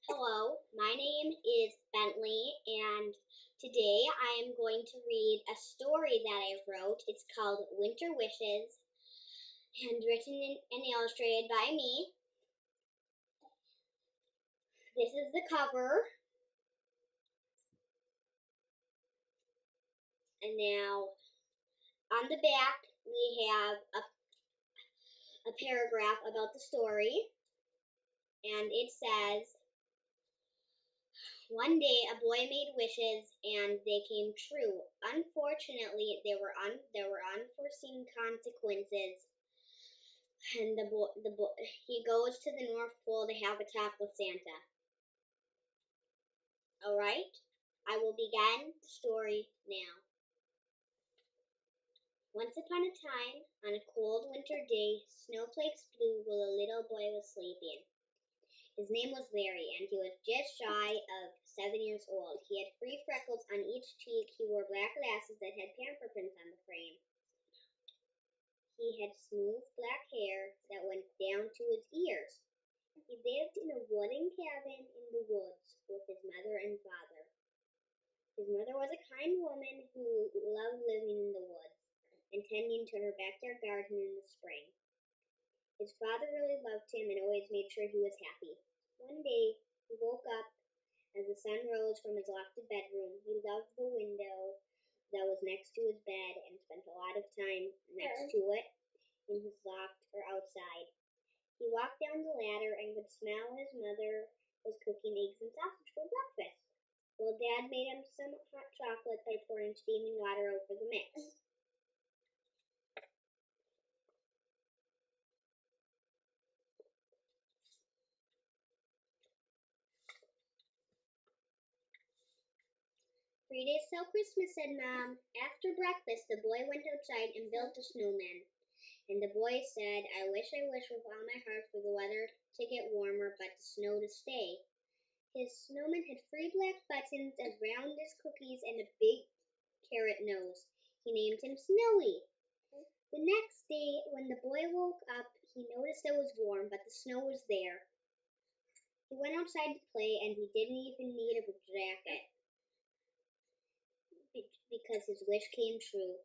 Hello, my name is Bentley, and today I am going to read a story that I wrote. It's called Winter Wishes, and written and illustrated by me. This is the cover. And now, on the back, we have a paragraph about the story, and it says, "One day a boy made wishes and they came true. Unfortunately, there were unforeseen consequences, and he goes to the North Pole to have a talk with Santa." All right, I will begin the story now. Once upon a time, on a cold winter day, snowflakes flew while a little boy was sleeping. His name was Larry, and he was just shy of 7 years old. He had 3 freckles on each cheek. He wore black glasses that had pamper prints on the frame. He had smooth black hair that went down to his ears. He lived in a wooden cabin in the woods with his mother and father. His mother was a kind woman who loved living in the woods and tending to her backyard garden in the spring. His father really loved him and always made sure he was happy. One day, he woke up as the sun rose from his lofted bedroom. He loved the window that was next to his bed and spent a lot of time next to it in his loft or outside. He walked down the ladder and could smell his mother was cooking eggs and sausage for breakfast, while Dad made him some hot chocolate by pouring steaming water over the mix. "3 days till Christmas," said Mom. After breakfast, the boy went outside and built a snowman. And the boy said, I wish with all my heart for the weather to get warmer, but the snow to stay." His snowman had 3 black buttons as round as cookies and a big carrot nose. He named him Snowy. The next day, when the boy woke up, he noticed it was warm, but the snow was there. He went outside to play, and he didn't even need a jacket because his wish came true.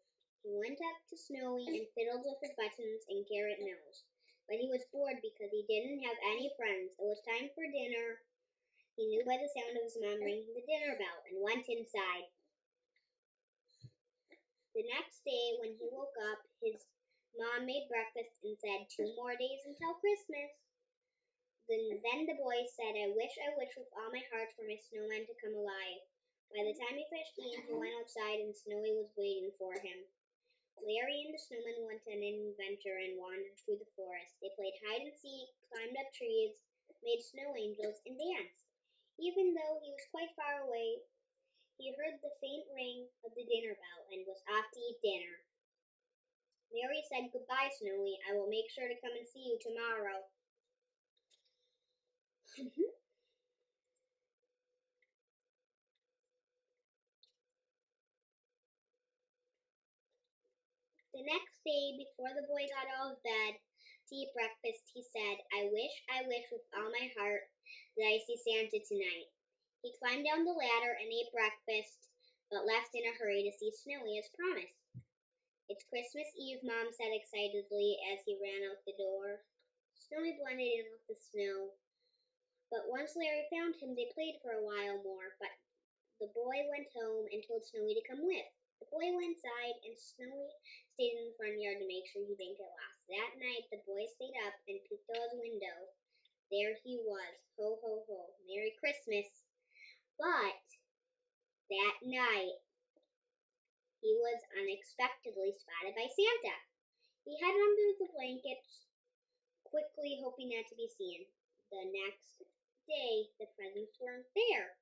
He went up to Snowy and fiddled with his buttons and carrot nose. But he was bored because he didn't have any friends. It was time for dinner. He knew by the sound of his mom ringing the dinner bell and went inside. The next day, when he woke up, his mom made breakfast and said, 2 more days until Christmas. Then the boy said, I wish with all my heart for my snowman to come alive. By the time he finished eating, he went outside and Snowy was waiting for him. Larry and the snowman went on an adventure and wandered through the forest. They played hide and seek, climbed up trees, made snow angels, and danced. Even though he was quite far away, he heard the faint ring of the dinner bell and was off to eat dinner. Larry said, Goodbye, Snowy. I will make sure to come and see you tomorrow. The next day, before the boy got out of bed to eat breakfast, he said, I wish with all my heart that I see Santa tonight. He climbed down the ladder and ate breakfast, but left in a hurry to see Snowy as promised. It's Christmas Eve, Mom said excitedly as he ran out the door. Snowy blended in with the snow, but once Larry found him, they played for a while more, but the boy went home and told Snowy to come with. The boy went inside, and Snowy stayed in the front yard to make sure he didn't get lost. That night, the boy stayed up and peeked out his window. There he was. Ho, ho, ho. Merry Christmas. But that night, he was unexpectedly spotted by Santa. He hid under the blankets, quickly hoping not to be seen. The next day, the presents weren't there.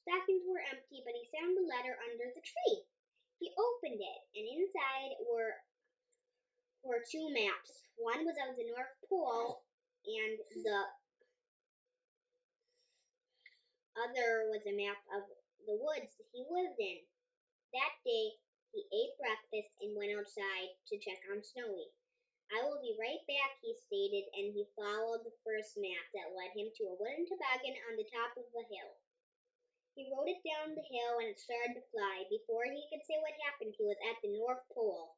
Stockings were empty, but he found the letter under the tree. He opened it, and inside were 2 maps. One was of the North Pole, and the other was a map of the woods he lived in. That day, he ate breakfast and went outside to check on Snowy. I will be right back, he stated, and he followed the first map that led him to a wooden toboggan on the top of a hill. He rode it down the hill and it started to fly. Before he could say what happened, he was at the North Pole.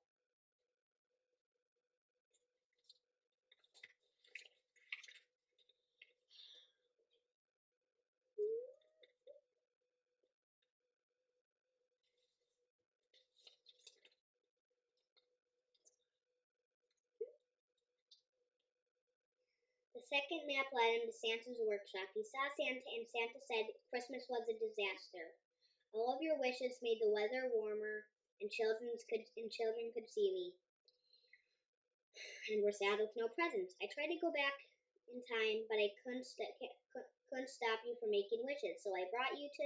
The second map led him to Santa's workshop. He saw Santa, and Santa said Christmas was a disaster. All of your wishes made the weather warmer, and children could see me, and were sad with no presents. I tried to go back in time, but I couldn't stop you from making wishes, so I brought you to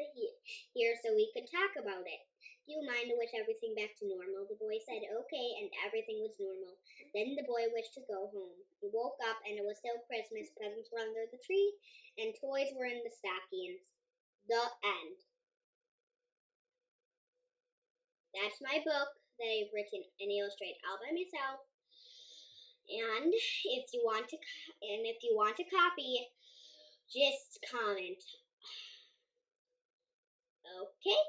here so we could talk about it. Do you mind to wish everything back to normal? The boy said okay, and everything was normal. Then the boy wished to go home. He woke up, and it was still Christmas. Presents were under the tree, and toys were in the stockings. The end. That's my book that I've written and illustrated all by myself. And if you want to copy, just comment. Okay,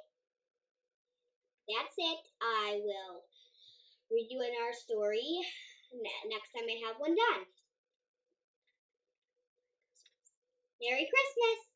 that's it. I will read you our story next time I have one done. Merry Christmas!